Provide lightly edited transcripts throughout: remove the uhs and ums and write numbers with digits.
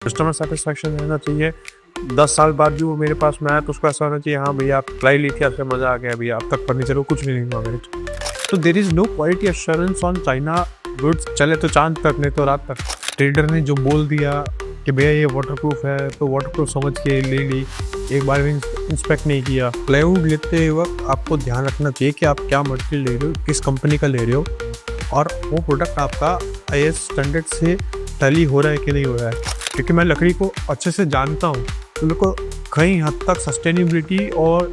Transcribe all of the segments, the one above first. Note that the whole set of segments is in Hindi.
कस्टमर सेटिस्फेक्शन रहना चाहिए। 10 साल बाद भी वो मेरे पास में आया तो उसको ऐसा होना चाहिए, हाँ भैया आप प्लाई ली थी, आपसे मज़ा आ गया भैया, अब तक फर्नीचर को कुछ नहीं हुआ मेरे। तो there is no quality assurance on China goods. चले तो चांद तक, नहीं तो रात तक। ट्रेडर ने जो बोल दिया कि भैया ये वाटरप्रूफ है तो वाटरप्रूफ समझ के ले ली, एक बार भी इंस्पेक्ट नहीं किया। प्लाईवुड लेते वक्त आपको ध्यान रखना चाहिए कि आप क्या मटेरियल ले रहे हो, किस कंपनी का ले रहे हो, और वो प्रोडक्ट आपका IS स्टैंडर्ड से टैली हो रहा है कि नहीं हो रहा है। क्योंकि मैं लकड़ी को अच्छे से जानता हूँ तो मेरे को कई हद तक सस्टेनेबिलिटी और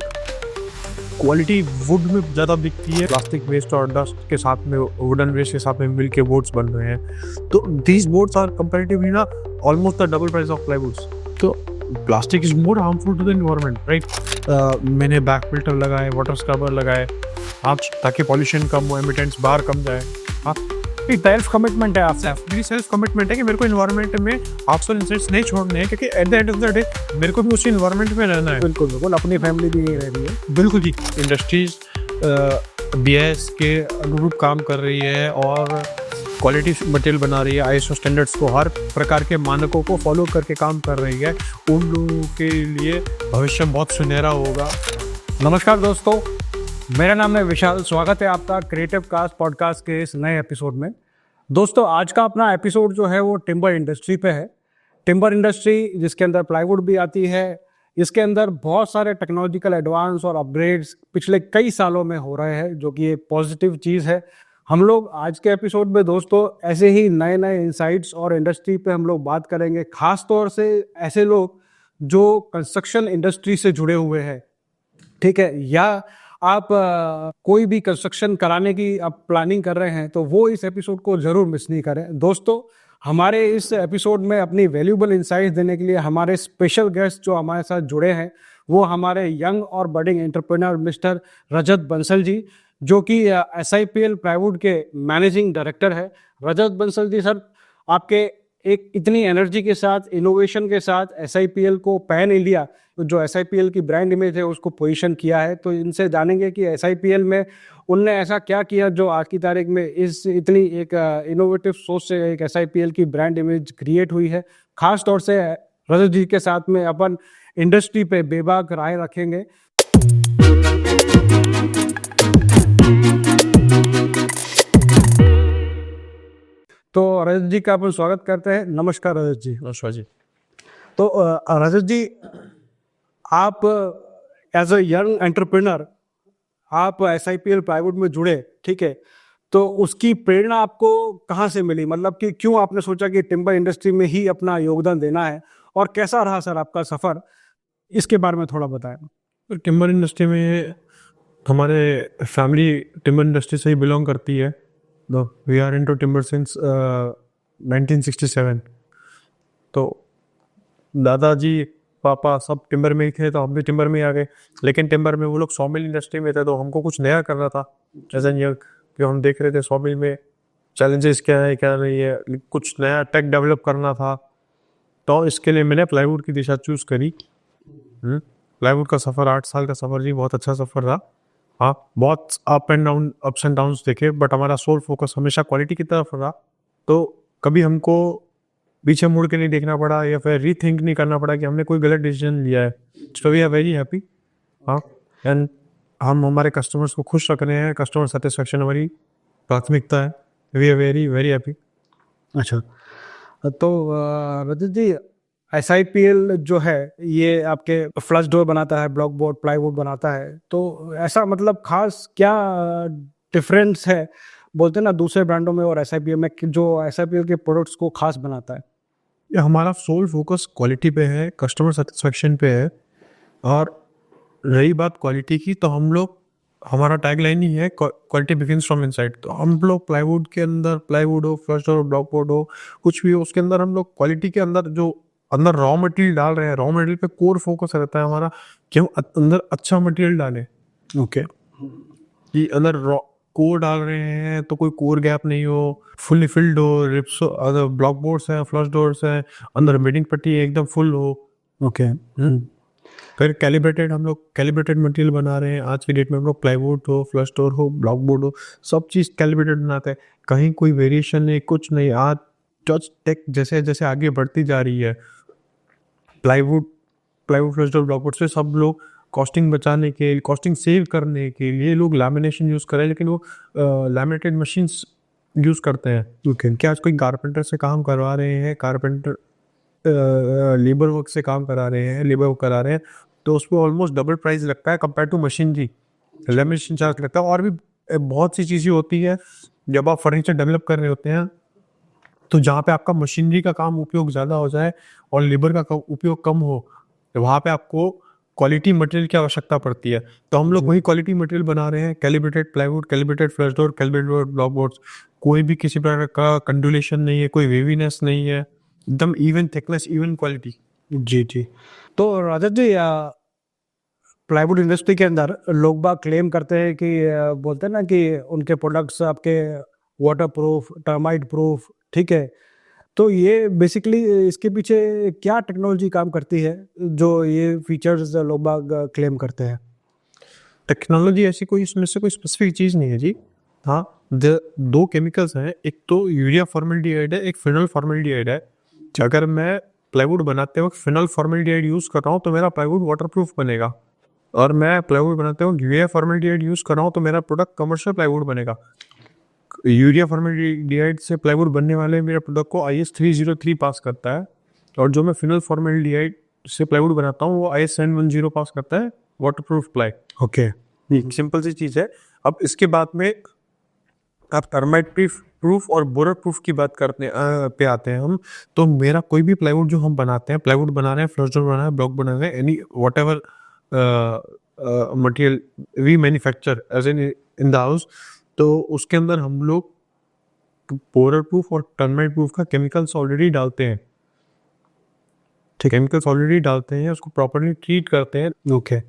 क्वालिटी वुड में ज़्यादा दिखती है। प्लास्टिक वेस्ट और डस्ट के साथ में, वुडन वेस्ट के साथ में मिल के बोर्ड्स बन रहे हैं। तो दीज बोर्ड्स आर कंपैरेटिवली ना almost the double price of plywoods. तो plastic is more harmful to the environment, right. मैंने बैक फिल्टर लगाए, वाटर स्क्रबर लगाए, आप ताकि पॉल्यूशन कम हो, एमिटेंट्स बाहर कम जाए। आप सेल्फ कमिटमेंट है आपसे। मेरी सेल्फ कमिटमेंट है कि मेरे को एनवायरनमेंट में आर्टिफिशियल इंसेक्ट्स नहीं छोड़ने हैं, क्योंकि eight the end of the day मेरे को भी उसी एनवायरनमेंट में रहना है। बिल्कुल बिल्कुल, अपनी फैमिली भी यही रह रही है। बिल्कुल जी। इंडस्ट्रीज BIS के अनुरूप काम कर रही है और क्वालिटी मटेरियल बना रही है, ISO स्टैंडर्ड्स को, हर प्रकार के मानकों को फॉलो करके काम कर रही है। उन लोगों के लिए भविष्य बहुत सुनहरा होगा। नमस्कार दोस्तों, मेरा नाम है विशाल। स्वागत है आपका क्रिएटिव कास्ट पॉडकास्ट के इस नए एपिसोड में। दोस्तों, आज का अपना एपिसोड जो है वो टिम्बर इंडस्ट्री पे है। टिम्बर इंडस्ट्री जिसके अंदर प्लाईवुड भी आती है, इसके अंदर बहुत सारे टेक्नोलॉजिकल एडवांस और अपग्रेड्स पिछले कई सालों में हो रहे हैं, जो कि एक पॉजिटिव चीज़ है। हम लोग आज के एपिसोड में दोस्तों ऐसे ही नए नए इंसाइट्स और इंडस्ट्री पे हम लोग बात करेंगे, खास तौर से ऐसे लोग जो कंस्ट्रक्शन इंडस्ट्री से जुड़े हुए हैं, ठीक है, या आप कोई भी कंस्ट्रक्शन कराने की आप प्लानिंग कर रहे हैं, तो वो इस एपिसोड को ज़रूर मिस नहीं करें। दोस्तों, हमारे इस एपिसोड में अपनी वैल्यूबल इंसाइट्स देने के लिए हमारे स्पेशल गेस्ट जो हमारे साथ जुड़े हैं, वो हमारे यंग और budding entrepreneur mister Rajat Bansal ji, जो कि SIPL प्लाईवुड के मैनेजिंग डायरेक्टर है। रजत बंसल जी सर, आपके एक इतनी एनर्जी के साथ, इनोवेशन के साथ SIPL को पैन इंडिया, जो SIPL की ब्रांड इमेज है, उसको पोजीशन किया है। तो इनसे जानेंगे कि SIPL में उनने ऐसा क्या किया जो आज की तारीख में इस इतनी एक इनोवेटिव सोच से एक SIPL की ब्रांड इमेज क्रिएट हुई है। खास तौर से रजत जी के साथ में अपन इंडस्ट्री पे बेबाक राय रखेंगे। तो रजत जी का अपन स्वागत करते हैं। नमस्कार रजत जी। नमस्कार जी। तो रजत जी, आप एज अ यंग एंटरप्रेन्योर आप SIPL प्लाईवुड में जुड़े, ठीक है, तो उसकी प्रेरणा आपको कहाँ से मिली? मतलब कि क्यों आपने सोचा कि टिम्बर इंडस्ट्री में ही अपना योगदान देना है, और कैसा रहा सर आपका सफ़र, इसके बारे में थोड़ा बताएं। तो टिम्बर इंडस्ट्री में हमारे फैमिली टिम्बर इंडस्ट्री से ही बिलोंग करती है। We are into timber since 1967। तो दादाजी पापा सब टिम्बर में ही थे, तो हम भी टिम्बर में ही आ गए। लेकिन टिम्बर में वो लोग सॉमिल इंडस्ट्री में थे, तो हमको कुछ नया करना था। जैसे कि हम देख रहे थे सॉमिल में चैलेंजेस क्या है क्या नहीं है, कुछ नया टेक डेवलप करना था। तो इसके लिए मैंने प्लाईवुड की दिशा चूज़ करी। प्लाईवुड का सफ़र 8 साल का सफ़र जी, बहुत अच्छा सफ़र था। हाँ, बहुत अप्स एंड डाउन्स देखे, बट हमारा सोल फोकस हमेशा क्वालिटी की तरफ रहा। तो कभी हमको पीछे मुड़ के नहीं देखना पड़ा या फिर रीथिंक नहीं करना पड़ा कि हमने कोई गलत डिसीजन लिया है। So we are very happy. हाँ, एंड हम हमारे कस्टमर्स को खुश रख रहे हैं। कस्टमर सेटिस्फेक्शन हमारी प्राथमिकता है। We are very very happy. अच्छा, तो रजत जी, SIPL जो है ये आपके फ्लश डोर बनाता है, ब्लॉक बोर्ड, प्लाईवुड बनाता है, तो ऐसा मतलब खास क्या डिफरेंस है, बोलते हैं ना, दूसरे ब्रांडों में और SIPL में, जो SIPL के प्रोडक्ट्स को खास बनाता है? ये हमारा सोल फोकस क्वालिटी पे है, कस्टमर सेटिस्फेक्शन पे है। और रही बात क्वालिटी की, तो हम लोग, हमारा टैगलाइन ही है क्वालिटी बिगिंस फ्रॉम इनसाइड। तो हम लोग प्लाईवुड के अंदर, प्लाईवुड हो, फ्लश डोर, ब्लॉक बोर्ड हो, कुछ भी हो, उसके अंदर हम लोग क्वालिटी के अंदर जो अंदर रॉ मटेरियल डाल रहे हैं, रॉ मटेरियल पे कोर फोकस रहता है हमारा कि हम अंदर अच्छा मटेरियल डालें। ओके, कि अंदर रॉ कोर डाल रहे हैं तो कोई कोर गैप नहीं हो, फुल्ली फिल्ड हो, रिप्स, अदर ब्लॉक बोर्ड्स हैं, फ्लश डोर्स हैं, अंदर बेडिंग पट्टी एकदम फुल हो। ओके। फिर कैलिब्रेटेड, हम लोग कैलिब्रेटेड मटेरियल बना रहे हैं। आज की डेट में हम लोग प्लाईवुड हो, फ्लश डोर हो, ब्लॉक बोर्ड हो, सब चीज़ कैलिब्रेटेड बनाते हैं। कहीं कोई वेरिएशन नहीं, कुछ नहीं। आज टच टेक जैसे जैसे आगे बढ़ती जा रही है, प्लाईवुड फ्लेक्सिबल ब्लॉकवुड से सब लोग कॉस्टिंग सेव करने के लिए लोग लैमिनेशन यूज़ कर रहे हैं, लेकिन वो लैमिनेटेड मशीन्स यूज़ करते हैं। क्या आज कोई कारपेंटर से काम करवा रहे हैं, कारपेंटर लेबर वर्क से काम करा रहे हैं, लेबर वर्क करा रहे हैं, तो उसमें ऑलमोस्ट डबल प्राइस लगता है compare to machinery. Lamination charge लगता है। और भी बहुत सी चीज़ें होती है जब आप फर्नीचर डेवलप कर रहे होते हैं, तो जहाँ पे आपका मशीनरी का काम उपयोग ज़्यादा हो जाए और लेबर का उपयोग कम हो, तो वहाँ पे आपको क्वालिटी मटेरियल की आवश्यकता पड़ती है। तो हम लोग वही क्वालिटी मटेरियल बना रहे हैं, calibrated plywood, calibrated flush door, calibrated blockboards. कोई भी किसी प्रकार का कंडुलेशन नहीं है, कोई वेवीनेस नहीं है, एकदम इवन थिकनेस, इवन क्वालिटी। जी। तो राजत जी, प्लाईवुड इंडस्ट्री के अंदर लोग बाग क्लेम करते हैं कि बोलते हैं ना कि उनके प्रोडक्ट्स आपके वाटर प्रूफ, टर्माइट प्रूफ, ठीक है। तो ये बेसिकली इसके पीछे क्या टेक्नोलॉजी काम करती है जो ये फीचर्स लोग बाग क्लेम करते हैं? टेक्नोलॉजी ऐसी कोई इसमें से कोई स्पेसिफिक चीज़ नहीं है जी। हाँ, दो केमिकल्स हैं, एक तो यूरिया फॉर्मेल्डिहाइड है, एक फिनोल फॉर्मेल्डिहाइड है। अगर मैं प्लाईवुड बनाते वक्त फिनोल फॉर्मेल्डिहाइड यूज़ कर रहा हूँ तो मेरा प्लाईवुड वाटरप्रूफ बनेगा, और मैं प्लाईवुड बनाते वक्त यूरिया फॉर्मेल्डिहाइड यूज़ कर रहा हूँ तो मेरा प्रोडक्ट कमर्शियल प्लाईवुड बनेगा। यूरिया फॉर्मेल्डिहाइड से प्लाईवुड बनने वाले मेरे प्रोडक्ट को IS 303 पास करता है, और जो मैं फिनोल फॉर्मेल्डिहाइड से प्लाईवुड बनाता हूँ वो IS 710 पास करता है, वाटरप्रूफ प्लाई। ओके, सिंपल सी चीज़ है। अब इसके बाद में आप टर्माइट प्रूफ और बोरर प्रूफ की बात करते पे आते हैं हम। तो मेरा कोई भी प्लाईवुड जो हम बनाते हैं, प्लाईवुड बना रहे हैं, फ्लश डोर बना रहे हैं, ब्लॉक बना रहे हैं, any whatever material we manufacture as in the house, तो उसके अंदर हम लोग बोरर प्रूफ और टर्माइट प्रूफ का केमिकल्स ऑलरेडी डालते हैं। ठीक, केमिकल्स ऑलरेडी डालते हैं, उसको प्रॉपरली ट्रीट करते हैं। ओके।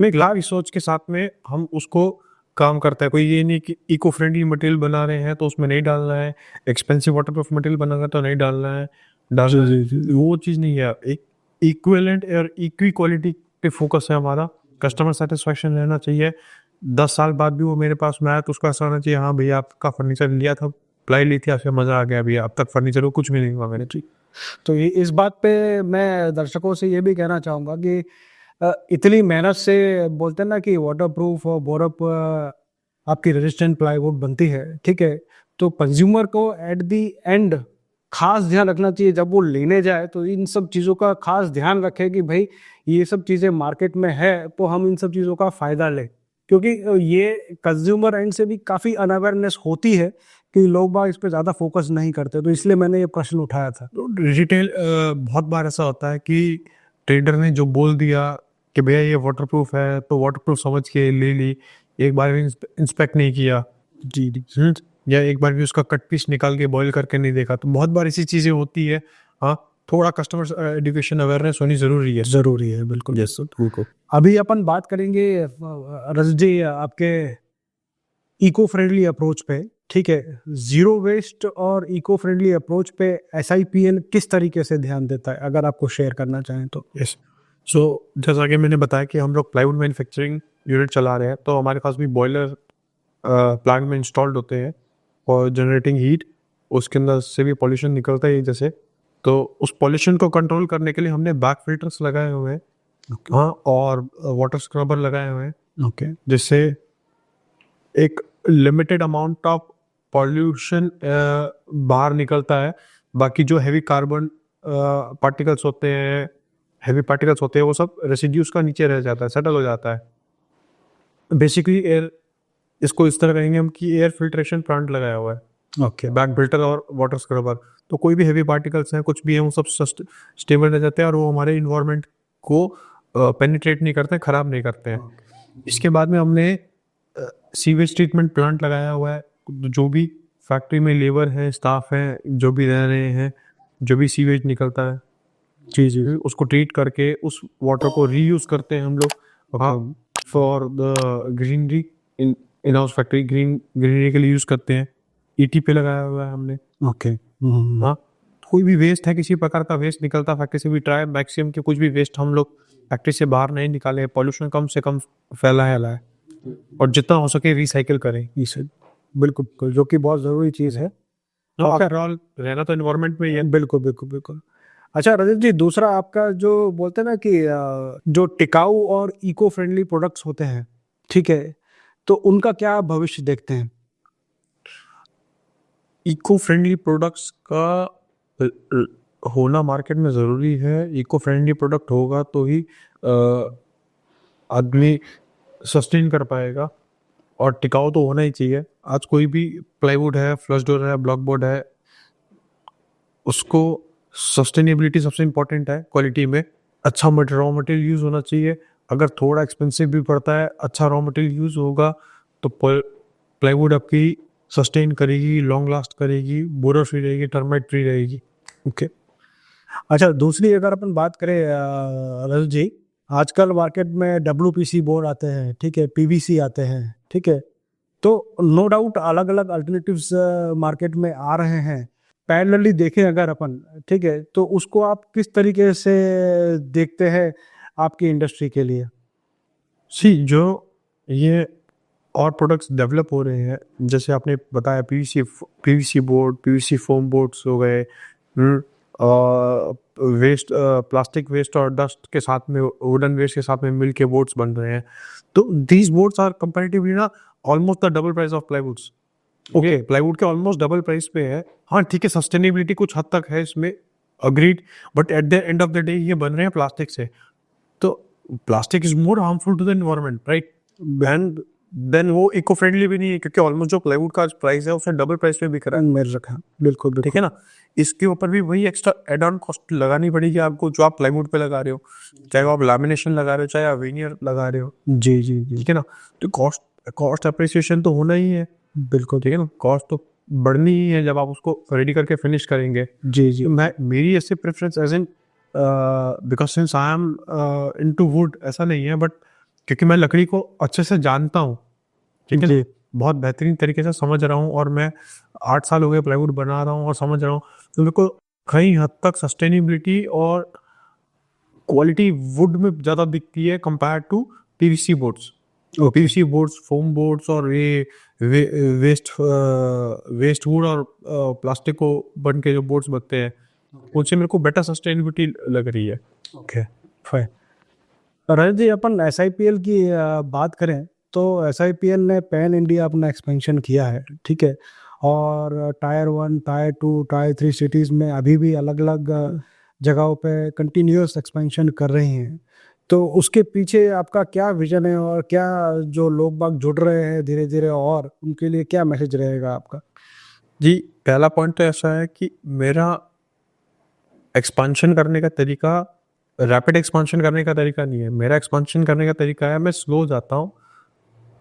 में एक लाभ सोच के साथ में हम उसको काम करता है। कोई ये नहीं कि इको फ्रेंडली मटेरियल बना रहे हैं तो उसमें नहीं डालना है, एक्सपेंसिव वाटरप्रूफ मटेरियल बना रहा है तो नहीं डालना है, वो चीज़ नहीं है। एक इक्विवेलेंट और इक्वी क्वालिटी पे फोकस है हमारा। कस्टमर सेटिस्फेक्शन रहना चाहिए। 10 साल बाद भी वो मेरे पास में आया तो उसको ऐसा होना चाहिए, हाँ भैया आपका फर्नीचर लिया था, प्लाई ली थी, आपसे मज़ा आ गया भैया, अब तक फर्नीचर को कुछ भी नहीं हुआ मेरे। ठीक, तो ये इस बात पे मैं दर्शकों से ये भी कहना चाहूँगा कि इतनी मेहनत से बोलते हैं ना कि वाटरप्रूफ और बोरअप आपकी रेजिस्टेंट प्लाईवुड बनती है, ठीक है। तो कंज्यूमर को एट दी एंड खास ध्यान रखना चाहिए जब वो लेने जाए, तो इन सब चीज़ों का खास ध्यान रखे कि भाई ये सब चीज़ें मार्केट में है तो हम इन सब चीज़ों का फ़ायदा लें, क्योंकि ये कंज्यूमर एंड से भी काफ़ी अनअवेयरनेस होती है कि लोग बाग इस पे ज़्यादा फोकस नहीं करते। तो इसलिए मैंने ये प्रश्न उठाया था। तो डिजिटल बहुत बार ऐसा होता है कि ट्रेडर ने जो बोल दिया कि भैया ये वाटरप्रूफ है तो वाटरप्रूफ समझ के ले ली, एक बार भी इंस्पेक्ट नहीं किया जी, या एक बार भी उसका कट पीस निकाल के बॉईल करके नहीं देखा। तो बहुत बार ऐसी चीज़ें होती है। हाँ, थोड़ा कस्टमर एजुकेशन अवेयरनेस होनी ज़रूरी है। ज़रूरी है, बिल्कुल। यस सर, बिल्कुल। अभी अपन बात करेंगे रजत जी आपके इको फ्रेंडली अप्रोच पे, ठीक है। जीरो वेस्ट और इको फ्रेंडली अप्रोच पे SIPL किस तरीके से ध्यान देता है, अगर आपको शेयर करना चाहें तो? यस, सो जैसा कि मैंने बताया कि हम लोग प्लाईवुड मैन्युफैक्चरिंग यूनिट चला रहे हैं, तो हमारे पास भी बॉयलर प्लांट में इंस्टॉल्ड होते हैं और जनरेटिंग हीट, उसके अंदर से भी पॉल्यूशन निकलता है जैसे, तो उस पॉल्यूशन को कंट्रोल करने के लिए हमने बैक फिल्टर्स लगाए हुए हैं। हाँ, और वाटर स्क्रबर लगाए हुए हैं। ओके, जिससे एक लिमिटेड अमाउंट ऑफ पॉल्यूशन बाहर निकलता है। बाकी जो हैवी कार्बन पार्टिकल्स होते हैं, वो सब रेसिड्यूज का नीचे रह जाता है, सेटल हो जाता है। बेसिकली एयर, इसको इस तरह कहेंगे हम कि एयर फिल्ट्रेशन प्लांट लगाया हुआ है। ओके, बैक फिल्टर और वाटर स्क्रबर, तो कोई भी हैवी पार्टिकल्स हैं, कुछ भी है, वो सब स्टेबल रह जाते हैं और वो हमारे इन्वायरमेंट को पेनिट्रेट नहीं करते, ख़राब नहीं करते हैं। इसके बाद में हमने सीवेज ट्रीटमेंट प्लांट लगाया हुआ है। जो भी फैक्ट्री में लेबर हैं, स्टाफ हैं, जो भी रह रहे हैं, जो भी सीवेज निकलता है जी, उसको ट्रीट करके उस वाटर को रीयूज़ करते हैं हम लोग for the greenery in house factory, greenery के लिए यूज़ करते हैं। ET पे लगाया हुआ है हमने। ओके। हाँ, कोई भी वेस्ट है, किसी प्रकार का वेस्ट निकलता फैक्ट्री से भी, ट्राई मैक्सिमम के कुछ भी वेस्ट हम लोग फैक्ट्री से बाहर नहीं निकाले, पॉल्यूशन कम से कम फैलाए और जितना हो सके रिसाइकिल करें इसे। बिल्कुल, जो कि बहुत ज़रूरी चीज़ है। आफ्टर ऑल रहना तो एनवायरनमेंट में ही है। बिल्कुल। अच्छा रजत जी, दूसरा आपका जो बोलते हैं ना कि जो टिकाऊ और इको फ्रेंडली प्रोडक्ट्स होते हैं, ठीक है, तो उनका क्या आप भविष्य देखते हैं? इको फ्रेंडली प्रोडक्ट्स का होना मार्केट में ज़रूरी है। इको फ्रेंडली प्रोडक्ट होगा तो ही आदमी सस्टेन कर पाएगा, और टिकाऊ तो होना ही चाहिए। आज कोई भी प्लाईवुड है, फ्लश डोर है, ब्लॉक बोर्ड है, उसको सस्टेनेबिलिटी सबसे इम्पोर्टेंट है। क्वालिटी में अच्छा रॉ मटेरियल यूज़ होना चाहिए। अगर थोड़ा एक्सपेंसिव भी पड़ता है, अच्छा रॉ मटेरियल यूज़ होगा तो प्लाईवुड आपकी सस्टेन करेगी, लॉन्ग लास्ट करेगी, बोरर फ्री रहेगी, टर्माइट फ्री रहेगी। ओके। अच्छा, दूसरी अगर अपन बात करें रजत जी, आजकल मार्केट में डब्ल्यूपीसी बोर्ड आते हैं, ठीक है, पीवीसी आते हैं, ठीक है, तो नो डाउट अलग अलग अल्टरनेटिव्स मार्केट में आ रहे हैं। पैरेलली देखें अगर अपन, ठीक है, तो उसको आप किस तरीके से देखते हैं आपकी इंडस्ट्री के लिए? जो ये और प्रोडक्ट्स डेवलप हो रहे हैं, जैसे आपने बताया PVC board, PVC foam boards हो गए, वेस्ट प्लास्टिक वेस्ट और डस्ट के साथ में, वुडन वेस्ट के साथ में मिल के बोर्ड्स बन रहे हैं। तो दीज बोर्ड्स आर कंपैरेटिवली ना almost the double price of प्लाईवुड्स। Okay, plywood के ऑलमोस्ट डबल प्राइस पे है। हाँ ठीक है, सस्टेनेबिलिटी कुछ हद तक है इसमें, agreed, but at the end of the day ये बन रहे हैं प्लास्टिक से। तो plastic is more harmful to the environment, right? And then वो इको फ्रेंडली भी नहीं है, क्योंकि ऑलमोस्ट जो प्लाईवुड का प्राइस है उससे डबल प्राइस पे बिक रहा है। मेरे रखा, बिल्कुल ठीक बिल्कुल। है ना? इसके ऊपर भी वही एक्स्ट्रा एड ऑन कॉस्ट लगानी पड़ेगी आपको, जो आप प्लाईवुड पे लगा रहे हो, चाहे वो आप लैमिनेशन लगा रहे हो, चाहे आप वेनियर लगा रहे हो। जी जी जी, ठीक है ना? तो कॉस्ट अप्रिसिएशन तो होना ही है। बिल्कुल। ठीक है ना? कॉस्ट तो बढ़नी ही है जब आप उसको रेडी करके फिनिश करेंगे। जी जी, तो मेरी ऐसे preference as in, because since I am into wood, ऐसा नहीं है, बट क्योंकि मैं लकड़ी को अच्छे से जानता हूँ, ठीक है ना, जी बहुत बेहतरीन तरीके से समझ रहा हूँ, और मैं 8 साल हो गए प्लाईवुड बना रहा हूँ और समझ रहा हूँ, तो मेरे को कई हद तक सस्टेनेबिलिटी और क्वालिटी वुड में ज़्यादा दिखती है compare to PVC boards. PVC boards, foam boards और ये वेस्ट वुड और प्लास्टिक को बन के जो बोर्ड्स बनते हैं, उनसे मेरे को बेटर सस्टेनेबिलिटी लग रही है। Okay fine. रजत जी, अपन SIPL की बात करें तो SIPL ने पैन इंडिया अपना एक्सपेंशन किया है, ठीक है, और टायर 1, टायर 2, टायर 3 सिटीज़ में अभी भी अलग अलग जगहों पे कंटिन्यूअस एक्सपेंशन कर रही हैं। तो उसके पीछे आपका क्या विजन है, और क्या जो लोग बाग जुड़ रहे हैं धीरे धीरे, और उनके लिए क्या मैसेज रहेगा आपका? जी, पहला पॉइंट तो ऐसा है कि मेरा एक्सपांशन करने का तरीका रैपिड एक्सपांशन करने का तरीका नहीं है। मेरा एक्सपांशन करने का तरीका है, मैं स्लो जाता हूँ,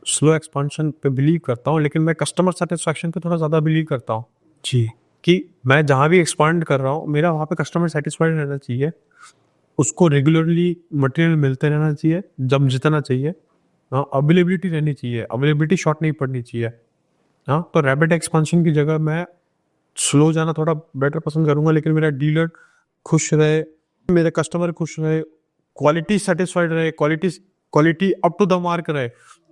स्लो एक्सपांशन पे बिलीव करता हूँ, लेकिन मैं कस्टमर सेटिस्फैक्शन पे थोड़ा ज़्यादा बिलीव करता हूँ। जी, कि मैं जहाँ भी एक्सपांड कर रहा हूँ, मेरा वहाँ पे कस्टमर सेटिस्फाइड रहना चाहिए, उसको रेगुलरली मटेरियल मिलते रहना चाहिए जब जितना चाहिए। हाँ, अवेलेबिलिटी रहनी चाहिए, अवेलेबिलिटी शॉर्ट नहीं पड़नी चाहिए। हाँ, तो रैपिड एक्सपांशन की जगह मैं स्लो जाना थोड़ा बेटर पसंद करूँगा, लेकिन मेरा डीलर खुश रहे, मेरे कस्टमर खुश रहे, क्वालिटी सेटिस्फाइड रहे, quality up to the mark रहे।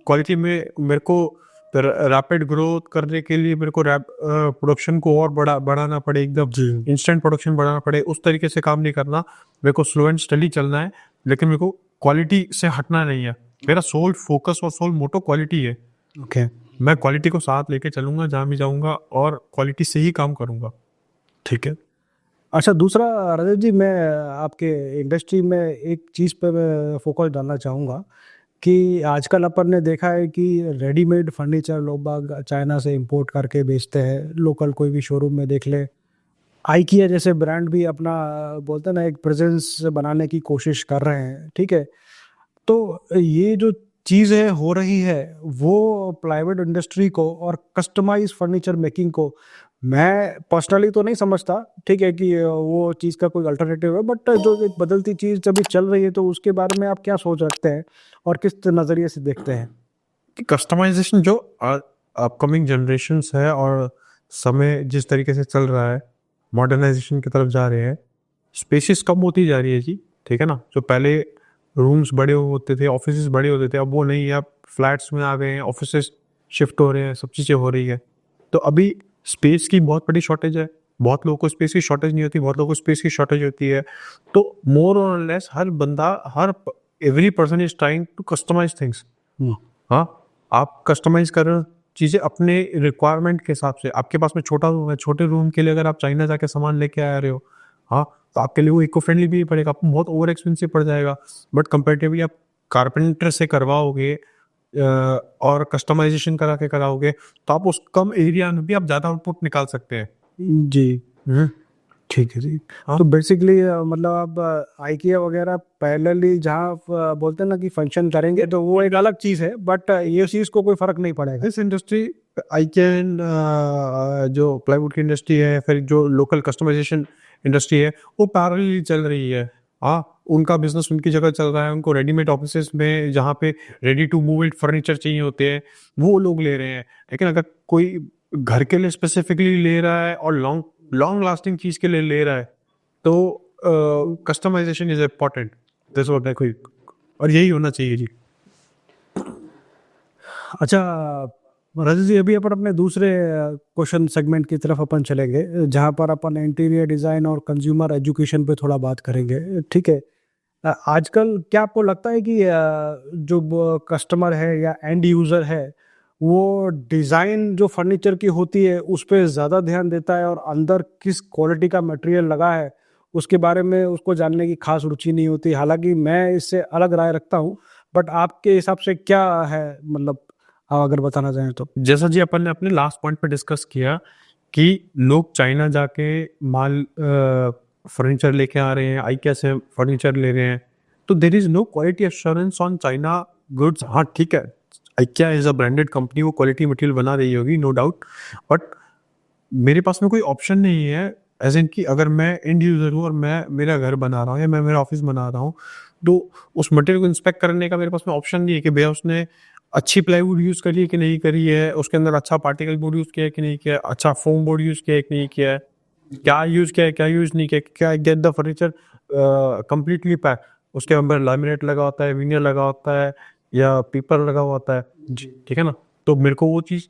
क्वालिटी में मेरे को रैपिड ग्रोथ करने के लिए मेरे को प्रोडक्शन को और बढ़ाना पड़े, एकदम इंस्टेंट प्रोडक्शन बढ़ाना पड़े, उस तरीके से काम नहीं करना। मेरे को स्लो एंड स्टडी चलना है, लेकिन मेरे को क्वालिटी से हटना नहीं है। मेरा सोल फोकस और सोल मोटो क्वालिटी है। ओके, मैं क्वालिटी को साथ लेके चलूंगा जहाँ भी जाऊंगा, और क्वालिटी से ही काम करूंगा। ठीक है। अच्छा, दूसरा रजत जी, मैं आपके इंडस्ट्री में एक चीज़ पे मैं फोकस डालना चाहूँगा कि आजकल अपन ने देखा है कि रेडीमेड फर्नीचर लोग बाग चाइना से इंपोर्ट करके बेचते हैं। लोकल कोई भी शोरूम में देख ले, आइकिया जैसे ब्रांड भी अपना बोलते हैं ना एक प्रेजेंस बनाने की कोशिश कर रहे हैं, ठीक है। तो ये जो चीज़ें हो रही है वो प्लाईवुड इंडस्ट्री को और कस्टमाइज फर्नीचर मेकिंग को, मैं पर्सनली तो नहीं समझता, ठीक है, कि वो चीज़ का कोई अल्टरनेटिव है, बट जो एक बदलती चीज़ अभी चल रही है तो उसके बारे में आप क्या सोच रखते हैं और किस नज़रिए से देखते हैं? कि कस्टमाइजेशन जो अपकमिंग जनरेशन्स है और समय जिस तरीके से चल रहा है, मॉडर्नाइजेशन की तरफ जा रहे हैं, स्पेसेस कम होती जा रही है जी। ठीक है ना? जो पहले रूम्स बड़े होते थे, ऑफिसेस बड़े होते थे, अब वो नहीं है। अब फ्लैट्स में आ गए हैं, ऑफिसेस शिफ्ट हो रहे हैं, सब चीज़ें हो रही है। तो अभी स्पेस की बहुत बड़ी शॉर्टेज है। बहुत लोगों को स्पेस की शॉर्टेज नहीं होती, बहुत लोगों को स्पेस की शॉर्टेज होती है। तो मोर और लेस हर every person is trying to customize things. हाँ, आप कस्टमाइज कर रहे हो चीज़ें अपने रिक्वायरमेंट के हिसाब से। आपके पास में छोटा रूम है, छोटे रूम के लिए अगर आप चाइना जाके सामान लेके आ रहे हो, हाँ, तो आपके लिए वो इको फ्रेंडली भी पड़ेगा, आपको बहुत ओवर एक्सपेंसिव पड़ जाएगा। बट कंपेरेटिवली आप कारपेंटर से करवाओगे और कस्टमाइजेशन करा के कराओगे, तो आप उस कम एरिया में भी आप ज़्यादा आउटपुट निकाल सकते हैं। जी, ठीक है जी। हाँ। तो बेसिकली मतलब आप आइकिया वगैरह पैरेलली जहाँ बोलते हैं ना कि फंक्शन करेंगे तो वो एक अलग चीज़ है, बट ये चीज़ को कोई फ़र्क नहीं पड़ेगा। दिस इंडस्ट्री आई कैन जो प्लाईवुड की इंडस्ट्री है, फिर जो लोकल कस्टमाइजेशन इंडस्ट्री है, वो पैरेलली चल रही है। हाँ, उनका बिजनेस उनकी जगह चल रहा है, उनको रेडीमेड ऑफिसेस में जहाँ पे ready to move it furniture चाहिए होते हैं, वो लोग ले रहे हैं। लेकिन अगर कोई घर के लिए स्पेसिफिकली ले रहा है और लॉन्ग लॉन्ग लास्टिंग चीज़ के लिए ले रहा है, तो customization is important. This what I think, और यही होना चाहिए जी। अच्छा रजत जी, अभी अपन अपने दूसरे क्वेश्चन सेगमेंट की तरफ अपन चलेंगे, जहाँ पर अपन इंटीरियर डिज़ाइन और कंज्यूमर एजुकेशन पे थोड़ा बात करेंगे, ठीक है। आजकल क्या आपको लगता है कि जो कस्टमर है या एंड यूज़र है, वो डिज़ाइन जो फर्नीचर की होती है उस पे ज़्यादा ध्यान देता है और अंदर किस क्वालिटी का मटेरियल लगा है उसके बारे में उसको जानने की खास रुचि नहीं होती? हालांकि मैं इससे अलग राय रखता हूँ, बट आपके हिसाब से क्या है, मतलब आप अगर बताना चाहें तो। जैसा जी अपन ने अपने लास्ट पॉइंट पे डिस्कस किया कि लोग चाइना जाके माल फर्नीचर लेके आ रहे हैं, आइकिया से फर्नीचर ले रहे हैं, तो there is no quality assurance on China goods. हाँ ठीक है, IKEA is a branded company, वो क्वालिटी मटेरियल बना रही होगी, नो डाउट। बट मेरे पास में कोई ऑप्शन नहीं है, एज इन कि अगर मैं एंड यूजर हूँ और मैं मेरा घर बना रहा हूँ या मैं मेरा ऑफिस बना रहा हूँ, तो उस मटेरियल को इंस्पेक्ट करने का मेरे पास में ऑप्शन नहीं है कि भैया उसने अच्छी प्लाईवुड यूज़ करी है कि नहीं करी है, उसके अंदर अच्छा पार्टिकल बोर्ड यूज़ किया है कि नहीं किया है, अच्छा फोम बोर्ड यूज़ किया है कि नहीं किया है, क्या यूज़ किया है क्या यूज़ नहीं किया, क्या get the furniture completely pack, उसके अंदर लैमिनेट लगा होता है, विनियर लगा होता है या पेपर लगा हुआ होता है जी, ठीक है ना। तो मेरे को वो चीज़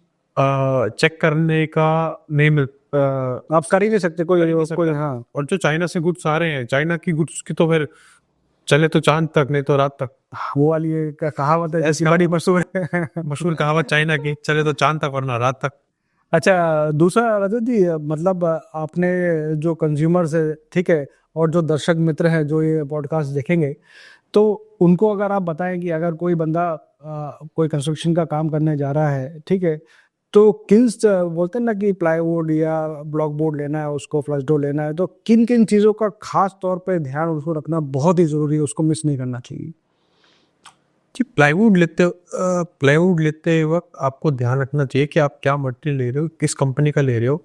चेक करने का नहीं मिल आप कर ही नहीं सकते कोई हाँ। और जो चाइना से गुड्स आ रहे हैं, चाइना की गुड्स की तो फिर चले तो चांद तक, नहीं तो रात तक। वो वाली एक कहावत है जिसकी बड़ी मशहूर है। मशहूर कहावत चाइना की, चले तो चांद तक वरना रात तक। अच्छा दूसरा रजत जी, मतलब आपने जो कंज्यूमर्स है, ठीक है, और जो दर्शक मित्र हैं जो ये पॉडकास्ट देखेंगे, तो उनको अगर आप बताएं कि अगर कोई बंदा कोई कंस्ट्रक्शन का काम करने जा रहा है, ठीक है, तो किन बोलते हैं ना कि प्लाईवुड या ब्लॉक बोर्ड लेना है, उसको फ्लश डोर लेना है, तो किन किन चीज़ों का खास तौर पे ध्यान उसको रखना बहुत ही ज़रूरी है, उसको मिस नहीं करना चाहिए? जी, प्लाईवुड लेते वक्त आपको ध्यान रखना चाहिए कि आप क्या मटेरियल ले रहे हो, किस कंपनी का ले रहे हो,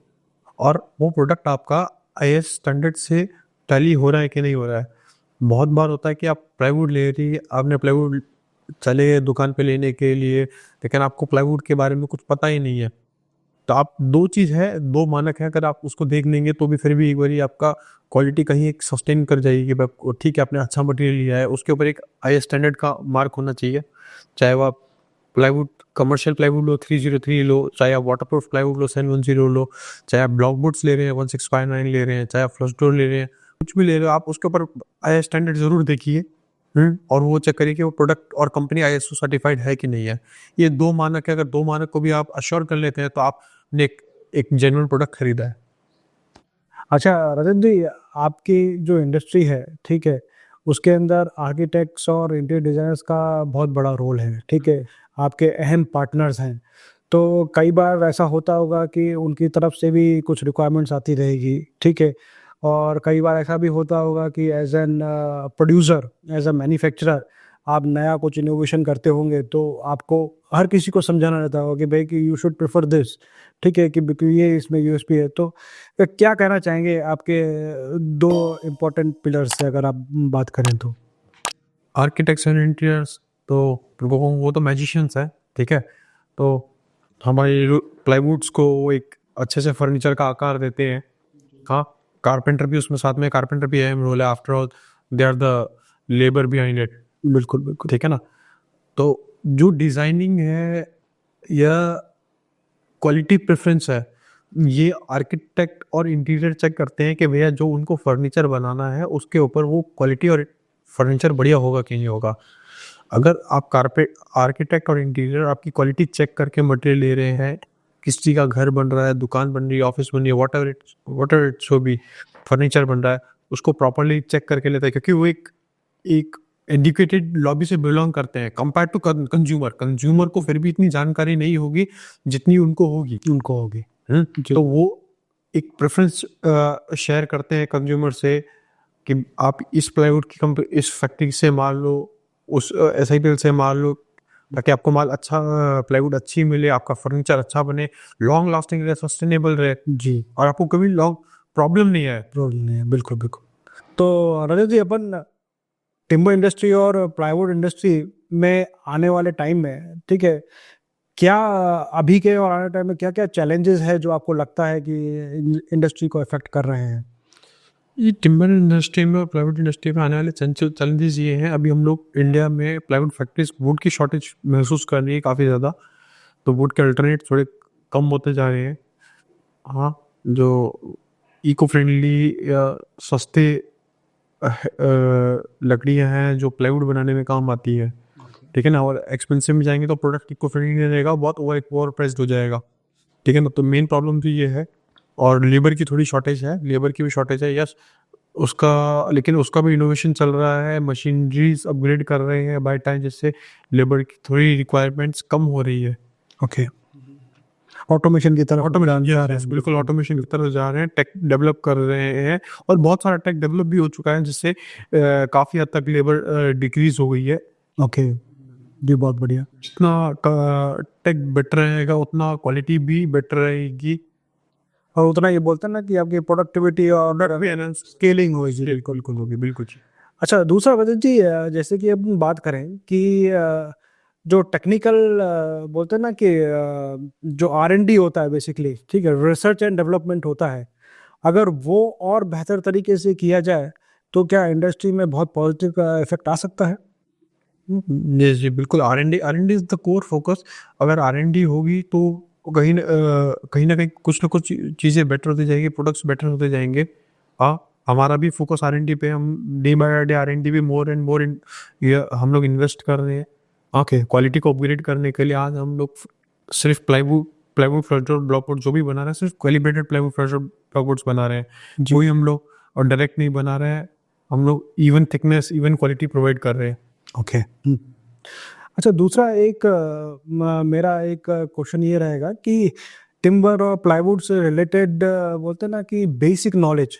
और वो प्रोडक्ट आपका आईएस स्टैंडर्ड से टैली हो रहा है कि नहीं हो रहा है। बहुत बार होता है कि आप प्लाईवुड ले रही है, आपने प्लाईवुड चले गए दुकान पे लेने के लिए, लेकिन आपको प्लाईवुड के बारे में कुछ पता ही नहीं है। तो आप दो चीज़ है, दो मानक है, अगर आप उसको देख लेंगे तो भी फिर भी एक बारी आपका क्वालिटी कहीं एक सस्टेन कर जाएगी कि भाई ठीक है आपने अच्छा मटेरियल लिया है, उसके ऊपर एक आई स्टैंडर्ड का मार्क होना चाहिए। चाहे वो आप प्लाईवुड कमर्शियल प्लाईवुड लो 303 लो, चाहे आप वाटरप्रूफ प्लाईवुड लो 710 लो, चाहे आप ब्लॉक बोर्ड्स ले रहे हैं 1659 ले रहे हैं, चाहे आप फ्लश डोर ले रहे हैं, कुछ भी ले रहे हो, आप उसके ऊपर आई स्टैंडर्ड जरूर देखिए। और वो चेक करिए कि वो प्रोडक्ट और कंपनी आईएसओ सर्टिफाइड है कि नहीं है। ये दो मानक है, अगर दो मानक को भी आप अश्योर कर लेते हैं तो आपने एक जेन्युइन प्रोडक्ट खरीदा है। अच्छा रजत जी, आपकी जो इंडस्ट्री है, ठीक है, उसके अंदर आर्किटेक्ट्स और इंटीरियर डिजाइनर्स का बहुत बड़ा रोल है, ठीक है, आपके अहम पार्टनर्स हैं। तो कई बार ऐसा होता होगा कि उनकी तरफ से भी कुछ रिक्वायरमेंट्स आती रहेगी, ठीक है, और कई बार ऐसा भी होता होगा कि as an producer, as a manufacturer, आप नया कुछ इनोवेशन करते होंगे तो आपको हर किसी को समझाना रहता होगा कि भाई कि यू शुड प्रेफर दिस, ठीक है, कि ये इसमें यूएसपी है। तो क्या कहना चाहेंगे आपके दो इम्पोर्टेंट पिलर्स से अगर आप बात करें तो? आर्किटेक्ट्स एंड इंटीरियर्स तो वो तो मैजिशियंस है, ठीक है। तो हमारे प्लाईवुड्स को वो एक अच्छे से फर्नीचर का आकार देते हैं। हाँ, कारपेंटर भी उसमें साथ में, कारपेंटर भी अहम रोल है, after all they are the labour behind it. बिल्कुल बिल्कुल, ठीक है ना। तो जो डिज़ाइनिंग है या क्वालिटी प्रेफरेंस है, ये आर्किटेक्ट और इंटीरियर चेक करते हैं कि भैया जो उनको फर्नीचर बनाना है उसके ऊपर वो क्वालिटी और फर्नीचर बढ़िया होगा कि नहीं होगा। अगर आप कारपेट आर्किटेक्ट और इंटीरियर आपकी क्वालिटी चेक करके मटेरियल ले रहे हैं, किसी का घर बन रहा है, दुकान बन रही है, ऑफिस बन रही है, वॉट एवर इट सो भी, फर्नीचर बन रहा है, उसको प्रॉपरली चेक करके लेता है, क्योंकि वो एक एजुकेटेड लॉबी से बिलोंग करते हैं कंपेयर टू कंज्यूमर को फिर भी इतनी जानकारी नहीं होगी जितनी उनको होगी। तो वो एक प्रेफरेंस शेयर करते हैं कंज्यूमर से कि आप इस प्लाईवुड की कंपनी, इस फैक्ट्री से माल लो, उस SIPL से माल लो, ताकि आपको माल अच्छा, प्लाईवुड अच्छी मिले, आपका फर्नीचर अच्छा बने, लॉन्ग लास्टिंग रहे, सस्टेनेबल रहे जी, और आपको कभी लॉन्ग प्रॉब्लम नहीं है। बिल्कुल बिल्कुल। तो रजत जी, अपन टिम्बर इंडस्ट्री और प्लाईवुड इंडस्ट्री में आने वाले टाइम में, ठीक है, क्या अभी के और आने टाइम में क्या क्या चैलेंजेस है जो आपको लगता है कि इंडस्ट्री को इफेक्ट कर रहे हैं? ये टिम्बर इंडस्ट्री में और प्लाईवुड इंडस्ट्री में आने वाले चैलेंजेस ये हैं, अभी हम लोग इंडिया में प्लाईवुड फैक्ट्रीज वुड की शॉर्टेज महसूस कर रही है काफ़ी ज़्यादा, तो वुड के अल्टरनेट थोड़े कम होते जा रहे हैं। हाँ, जो इको फ्रेंडली या सस्ते लकड़ियाँ हैं जो प्लाईवुड बनाने में काम आती है, ठीक है ना, और एक्सपेंसिव में जाएंगे तो प्रोडक्ट इको फ्रेंडली नहीं रहेगा, बहुत ओवर प्राइस्ड हो जाएगा, ठीक है ना। तो मेन प्रॉब्लम तो ये है, और लेबर की थोड़ी शॉर्टेज है, लेबर की भी शॉर्टेज है, यस उसका, लेकिन उसका भी इनोवेशन चल रहा है, मशीनरीज अपग्रेड कर रहे हैं बाय टाइम, जिससे लेबर की थोड़ी रिक्वायरमेंट्स कम हो रही है। ओके, ऑटोमेशन की तरफ जा रहे हैं, बिल्कुल ऑटोमेशन की तरफ जा रहे हैं, टेक डेवलप कर रहे हैं, और बहुत सारा टेक डेवलप भी हो चुका है, जिससे काफ़ी हद तक लेबर डिक्रीज हो गई है। ओके जी, बहुत बढ़िया। जितना टेक बेटर रहेगा उतना क्वालिटी भी बेटर रहेगी, और उतना ये बोलते हैं ना कि आपकी प्रोडक्टिविटी और स्केलिंग होगी। बिल्कुल होगी, बिल्कुल। अच्छा, दूसरा रजत जी, जैसे कि अपन बात करें कि जो टेक्निकल बोलते हैं ना कि जो R&D होता है बेसिकली, ठीक है, रिसर्च एंड डेवलपमेंट होता है, अगर वो और बेहतर तरीके से किया जाए तो क्या इंडस्ट्री में बहुत पॉजिटिव इफेक्ट आ सकता है? जी बिल्कुल, R&D is the core focus. अगर R&D होगी तो कहीं ना कहीं कुछ ना कुछ चीज़ें बेटर होती जाएगी, प्रोडक्ट्स बेटर होते जाएंगे। हाँ, हमारा भी फोकस R&D पे, हम डे बाय डे R&D भी मोर एंड मोर हम लोग इन्वेस्ट कर रहे हैं। ओके, क्वालिटी को अपग्रेड करने के लिए आज हम लोग सिर्फ प्लाईवुड फ्लोर ब्लॉकवुड जो भी बना रहे हैं, सिर्फ कैलिब्रेटेड प्लाईवुड फ्लोर ब्लॉकवुड्स बना रहे हैं, कोई हम लोग और डायरेक्ट नहीं बना रहे हैं, हम लोग even thickness, even quality provide कर रहे हैं। ओके। अच्छा, दूसरा एक मेरा एक क्वेश्चन ये रहेगा कि टिम्बर और प्लाईवुड से रिलेटेड बोलते हैं ना कि बेसिक नॉलेज,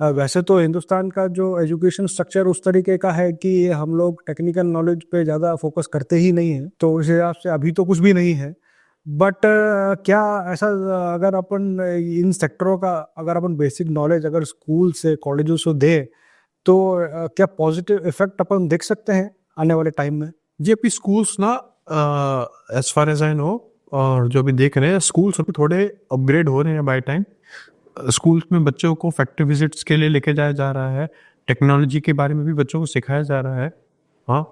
वैसे तो हिंदुस्तान का जो एजुकेशन स्ट्रक्चर उस तरीके का है कि हम लोग टेक्निकल नॉलेज पे ज़्यादा फोकस करते ही नहीं हैं, तो उस हिसाब से अभी तो कुछ भी नहीं है। बट क्या ऐसा, अगर अपन इन सेक्टरों का अगर अपन बेसिक नॉलेज अगर स्कूल से कॉलेजों से दे तो क्या पॉजिटिव इफेक्ट अपन देख सकते हैं आने वाले टाइम में? जी, अभी स्कूल्स ना, as far as I know, और जो भी देख रहे हैं स्कूल्स अभी थोड़े अपग्रेड हो रहे हैं बाय टाइम। स्कूल्स में बच्चों को फैक्ट्री विजिट्स के लिए लेके जाया जा रहा है, टेक्नोलॉजी के बारे में भी बच्चों को सिखाया जा रहा है। हाँ,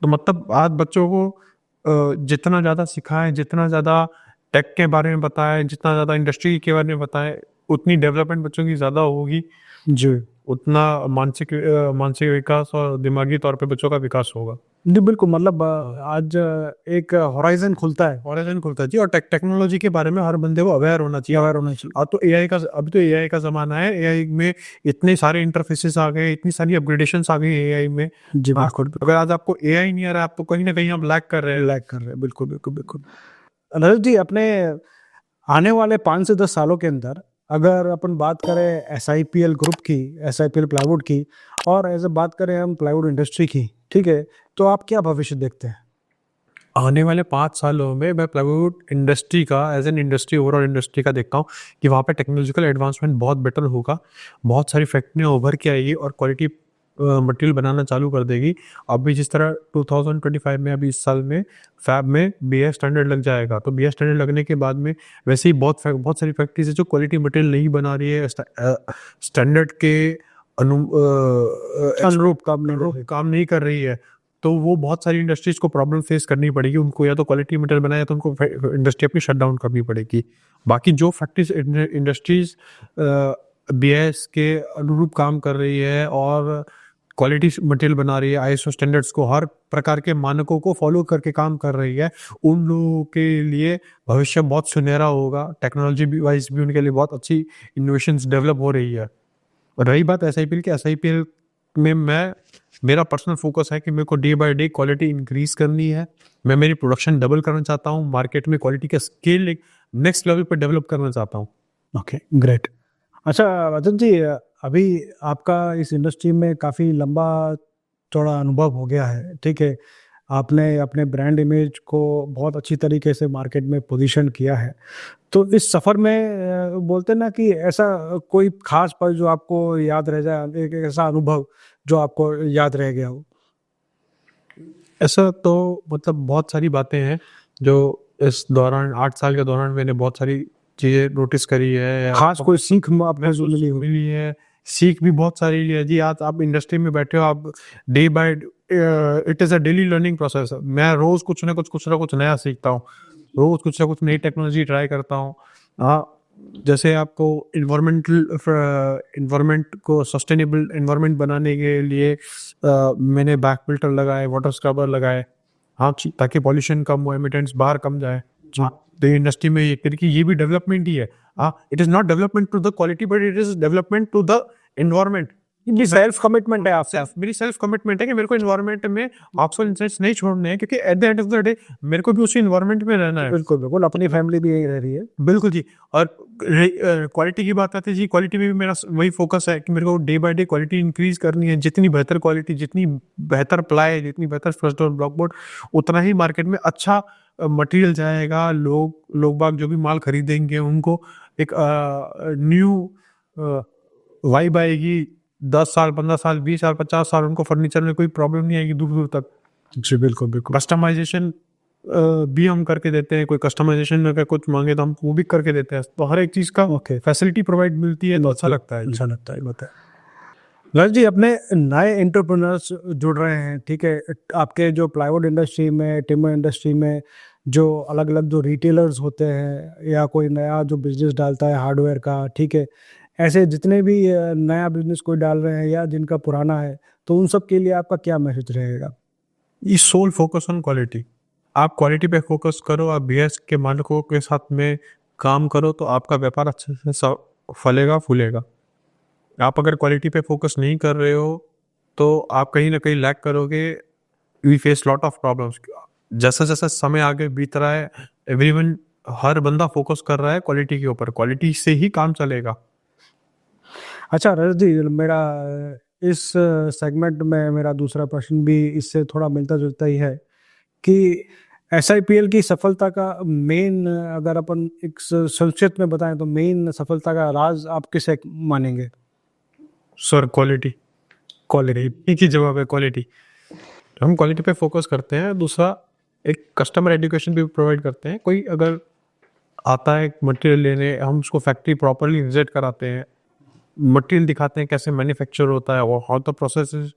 तो मतलब आज बच्चों को जितना ज़्यादा सिखाएं, जितना ज़्यादा टेक के बारे में बताएं, जितना ज़्यादा इंडस्ट्री के बारे में बताएं, उतनी डेवलपमेंट बच्चों की ज़्यादा होगी जी, उतना मानसिक विकास और दिमागी तौर पे बच्चों का विकास होगा। जी बिल्कुल, मतलब आज एक हॉराइजन खुलता है जी, और टेक्नोलॉजी के बारे में हर बंदे को अवेयर होना चाहिए। अब तो अभी तो एआई का ज़माना है, एआई में इतने सारे इंटरफेसेस आ गए, इतनी सारी अपग्रेडेशंस आ गई एआई में। जी बिल्कुल, अगर आज आपको एआई नहीं आ रहा है, आप तो कहीं ना कहीं आप लैग कर रहे हैं। बिल्कुल बिल्कुल बिल्कुल। रजत जी, अपने आने वाले 5 से 10 सालों के अंदर अगर अपन बात करें SIPL ग्रुप की, SIPL प्लाईवुड की, और ऐसे बात करें हम प्लाईवुड इंडस्ट्री की, ठीक है, तो आप क्या भविष्य देखते हैं? आने वाले 5 सालों में मैं प्लाईवुड इंडस्ट्री का, as an industry, overall industry का देखता हूँ कि वहाँ पे टेक्नोलॉजिकल एडवांसमेंट बहुत बेटर होगा, बहुत सारी फैक्ट्रियाँ उभर के आएगी और क्वालिटी मटेरियल बनाना चालू कर देगी। अभी जिस तरह 2025 में, अभी इस साल में फैब में BIS स्टैंडर्ड लग जाएगा, तो BIS स्टैंडर्ड लगने के बाद में वैसे ही बहुत सारी फैक्ट्रीज है जो क्वालिटी मटेरियल नहीं बना रही है, स्टैंडर्ड के अनुरूप काम नहीं कर रही है, तो वो बहुत सारी इंडस्ट्रीज को प्रॉब्लम फेस करनी पड़ेगी। उनको या तो क्वालिटी मटेरियल बनाया, या तो उनको इंडस्ट्री अपनी शट डाउन करनी पड़ेगी। बाकी जो फैक्ट्रीज इंडस्ट्रीज BIS के अनुरूप काम कर रही है और क्वालिटी मटेरियल बना रही है, ISO स्टैंडर्ड्स को, हर प्रकार के मानकों को फॉलो करके काम कर रही है, उन लोगों के लिए भविष्य बहुत सुनहरा होगा। टेक्नोलॉजी भी वाइज भी उनके लिए बहुत अच्छी इनोवेशंस डेवलप हो रही है। और रही बात SIPL की, SIPL में मेरा पर्सनल फोकस है कि मेरे को day by day quality increase करनी है। मैं मेरी प्रोडक्शन डबल करना चाहता हूँ, मार्केट में क्वालिटी का स्केल एक नेक्स्ट लेवल पर डेवलप करना चाहता हूँ। Okay, great. अच्छा रजत जी, अभी आपका इस इंडस्ट्री में काफ़ी लंबा चौड़ा अनुभव हो गया है, ठीक है। आपने अपने ब्रांड इमेज को बहुत अच्छी तरीके से मार्केट में पोजीशन किया है। तो इस सफ़र में बोलते ना कि ऐसा कोई खास पल जो आपको याद रह जाए, एक ऐसा अनुभव जो आपको याद रह गया हो? ऐसा तो मतलब बहुत सारी बातें हैं जो इस दौरान 8 साल के दौरान मैंने बहुत सारी चीज़ें नोटिस करी है। खास कोई सीख आपने जो मिली हो? मिली है, सीख भी बहुत सारी ली है जी। आज आप इंडस्ट्री में बैठे हो, आप day by it is a daily learning process. मैं रोज़ कुछ ना कुछ नया सीखता हूँ, रोज़ कुछ ना कुछ नई टेक्नोलॉजी ट्राई करता हूँ। हाँ, जैसे आपको इन्वायरमेंट को सस्टेनेबल इन्वायरमेंट बनाने के लिए मैंने बैक फिल्टर लगाए, वाटर स्क्रबर लगाए, हाँ, ताकि पॉल्यूशन कम हो, एमिटेंट्स बाहर कम जाए। हाँ, तो इंडस्ट्री में ये करके ये भी डेवलपमेंट ही है। हाँ, it is not development to the quality but it is development to the environment. ये सेल्फ कमिटमेंट है आपका? मेरी सेल्फ कमिटमेंट है कि मेरे को एनवायरमेंट में ऑक्सीजन इंसेक्ट्स नहीं छोड़ने हैं, क्योंकि eight the end of the day मेरे को भी उसी एनवायरमेंट में रहना है। बिल्कुल बिल्कुल, अपनी फैमिली भी यही रह रही है। बिल्कुल जी। और क्वालिटी की बात आती है जी, क्वालिटी में भी मेरा वही फोकस है कि मेरे को day by day quality increase करनी है। जितनी बेहतर क्वालिटी, जितनी बेहतर प्लाई, जितनी बेहतर फर्स्ट और ब्लॉक बोर्ड, उतना ही मार्केट में अच्छा मटेरियल जाएगा। लोग बाग जो भी माल खरीदेंगे उनको एक न्यू वाइब आएगी। 10 साल, 15 साल, 20 साल, 50 साल उनको फर्नीचर में कोई प्रॉब्लम नहीं आएगी दूर दूर तक। जी बिल्कुल बिल्कुल। कस्टमाइजेशन भी हम करके देते हैं। कोई कस्टमाइजेशन अगर कुछ मांगे तो हम वो भी करके देते हैं। तो हर एक चीज़ का ओके, फैसिलिटी प्रोवाइड मिलती है, तो अच्छा लगता है। अच्छा लगता है, बताए रजत जी। अपने नए एंटरप्रेन्योर्स जुड़ रहे हैं, ठीक है, आपके जो प्लाईवुड इंडस्ट्री में, टिम्बर इंडस्ट्री में, जो अलग अलग जो रिटेलर्स होते हैं या कोई नया जो बिजनेस डालता है हार्डवेयर का, ठीक है, ऐसे जितने भी नया बिजनेस कोई डाल रहे हैं या जिनका पुराना है, तो उन सब के लिए आपका क्या मैसेज रहेगा? ये सोल फोकस ऑन क्वालिटी। आप क्वालिटी पे फोकस करो, आप BIS के मानकों के साथ में काम करो, तो आपका व्यापार अच्छे से फलेगा फूलेगा। आप अगर क्वालिटी पे फोकस नहीं कर रहे हो तो आप कहीं ना कहीं लैग करोगे। We face lot of problems. जैसा जैसा समय आगे बीत रहा है, एवरीवन, हर बंदा फोकस कर रहा है क्वालिटी के ऊपर। क्वालिटी से ही काम चलेगा। अच्छा रजत जी, मेरा इस सेगमेंट में मेरा दूसरा प्रश्न भी इससे थोड़ा मिलता जुलता ही है कि SIPL की सफलता का मेन, अगर अपन एक संक्षिप्त में बताएं तो मेन सफलता का राज आप किसे मानेंगे? Sir, quality. क्वालिटी एक ही जवाब है, क्वालिटी। हम क्वालिटी पे फोकस करते हैं। दूसरा, एक कस्टमर एजुकेशन भी प्रोवाइड करते हैं। कोई अगर आता है मटेरियल लेने, हम उसको फैक्ट्री प्रॉपरली विजिट कराते हैं, मटेरियल दिखाते हैं कैसे मैन्युफैक्चर होता है और हाउ द प्रोसेसेस,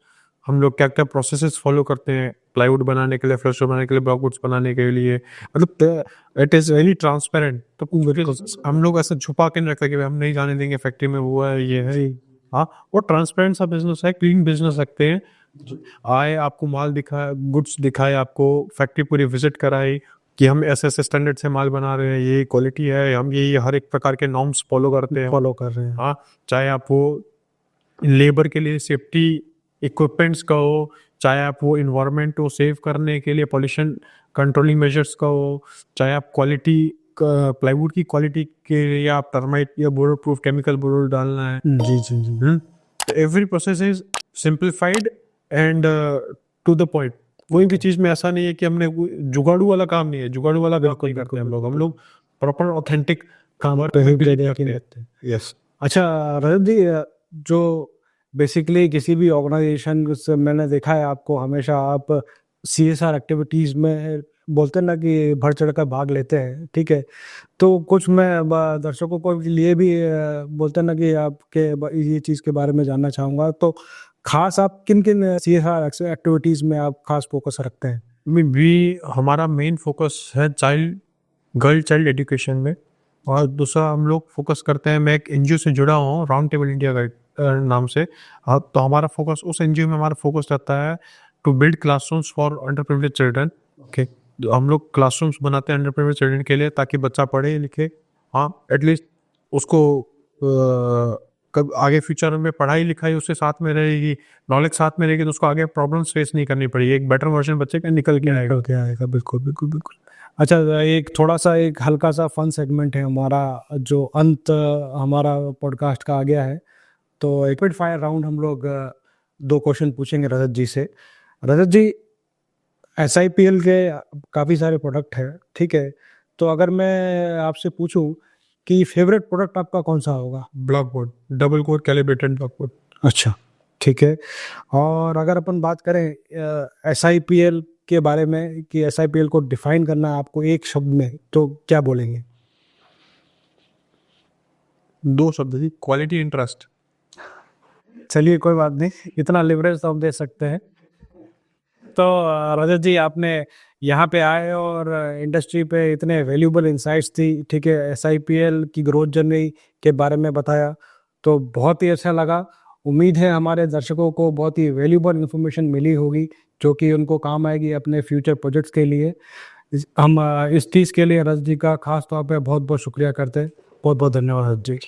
हम लोग क्या क्या प्रोसेसेस फॉलो करते हैं प्लाईवुड बनाने के लिए, फ्लशर बनाने के लिए, ब्लॉकवुड्स बनाने के लिए। मतलब इट इज़ वेरी ट्रांसपेरेंट। तो हम लोग ऐसे छुपा के नहीं रखते कि हम नहीं जाने देंगे फैक्ट्री में वो है ये है। हाँ, वो ट्रांसपेरेंट सा बिजनेस है, क्लीन बिजनेस रखते हैं। आए, आपको माल दिखाए, गुड्स दिखाए, आपको फैक्ट्री पूरी विजिट कराई कि हम ऐसे ऐसे स्टैंडर्ड से माल बना रहे हैं, ये क्वालिटी है, हम ये हर एक प्रकार के नॉर्म्स फॉलो कर रहे हैं। हाँ, चाहे आप वो लेबर के लिए सेफ्टी इक्विपमेंट्स का हो, चाहे आप वो इन्वायरमेंट को सेव करने के लिए पॉल्यूशन कंट्रोलिंग मेजर्स का हो, चाहे आप क्वालिटी प्लाईवुड की क्वालिटी के लिए आप टर्माइट या बोरो प्रूफ केमिकल बोरो डालना है। जी जी जी। Every process is simplified and to the point. कोई भी चीज़ में ऐसा नहीं है कि हमने जुगाड़ू वाला काम नहीं है। जुगाड़ू वाला काम नहीं करते हम लोग प्रॉपर ऑथेंटिक काम करते हैं। यस। अच्छा रजत जी, जो बेसिकली किसी भी ऑर्गेनाइजेशन से मैंने देखा है आपको, हमेशा आप CSR एक्टिविटीज़ में बोलते हैं ना कि बढ़ चढ़ कर भाग लेते हैं, ठीक है। तो कुछ मैं दर्शकों को लिए भी बोलते हैं ना कि आपके ये चीज़ के बारे में जानना चाहूँगा। तो खास आप किन किन CSR एक्टिविटीज़ में आप खास फोकस रखते हैं? हमारा मेन फोकस है गर्ल चाइल्ड एजुकेशन में। और दूसरा हम लोग फोकस करते हैं, मैं एक एनजीओ से जुड़ा हुआ हूँ, राउंड टेबल इंडिया का नाम से। तो हमारा फोकस उस एनजीओ में हमारा फोकस रहता है to build classrooms for under privilege children. Okay, हम लोग क्लासरूम्स बनाते हैं अंडर प्रिविलेज चिल्ड्रन के लिए, ताकि बच्चा पढ़े लिखे, हाँ एटलीस्ट उसको कब आगे फ्यूचर में पढ़ाई लिखाई उससे साथ में रहेगी, नॉलेज साथ में रहेगी, तो उसको आगे प्रॉब्लम्स फेस नहीं करनी पड़ेगी, एक बेटर वर्जन बच्चे का निकल के आएगा। क्या आएगा, बिल्कुल बिल्कुल बिल्कुल। अच्छा, एक थोड़ा सा एक हल्का सा फन सेगमेंट है हमारा, जो अंत हमारा पॉडकास्ट का आ गया है। तो एक रैपिड फायर राउंड हम लोग 2 क्वेश्चन पूछेंगे रजत जी से। रजत जी, SIPL के काफ़ी सारे प्रोडक्ट हैं, ठीक है, तो अगर मैं आपसे पूछूं कि फेवरेट प्रोडक्ट आपका कौन सा होगा? Block board, double core calibrated block board. अच्छा, ठीक है। और अगर अपन बात करें SIPL के बारे में, कि SIPL को डिफाइन करना है आपको एक शब्द में, तो क्या बोलेंगे? 2 शब्द जी, क्वालिटी एंड ट्रस्ट। चलिए, कोई बात नहीं, इतना लिवरेज तो हम दे सकते हैं। तो रजत जी, आपने यहाँ पे आए और इंडस्ट्री पे इतने वैल्यूबल इंसाइट्स थी, ठीक है, SIPL की ग्रोथ जर्नी के बारे में बताया, तो बहुत ही अच्छा लगा। उम्मीद है हमारे दर्शकों को बहुत ही वैल्यूबल इंफॉर्मेशन मिली होगी, जो कि उनको काम आएगी अपने फ्यूचर प्रोजेक्ट्स के लिए। हम इस चीज़ के लिए रजत जी का खास तौर पे बहुत बहुत शुक्रिया करते हैं। बहुत बहुत धन्यवाद रजत जी।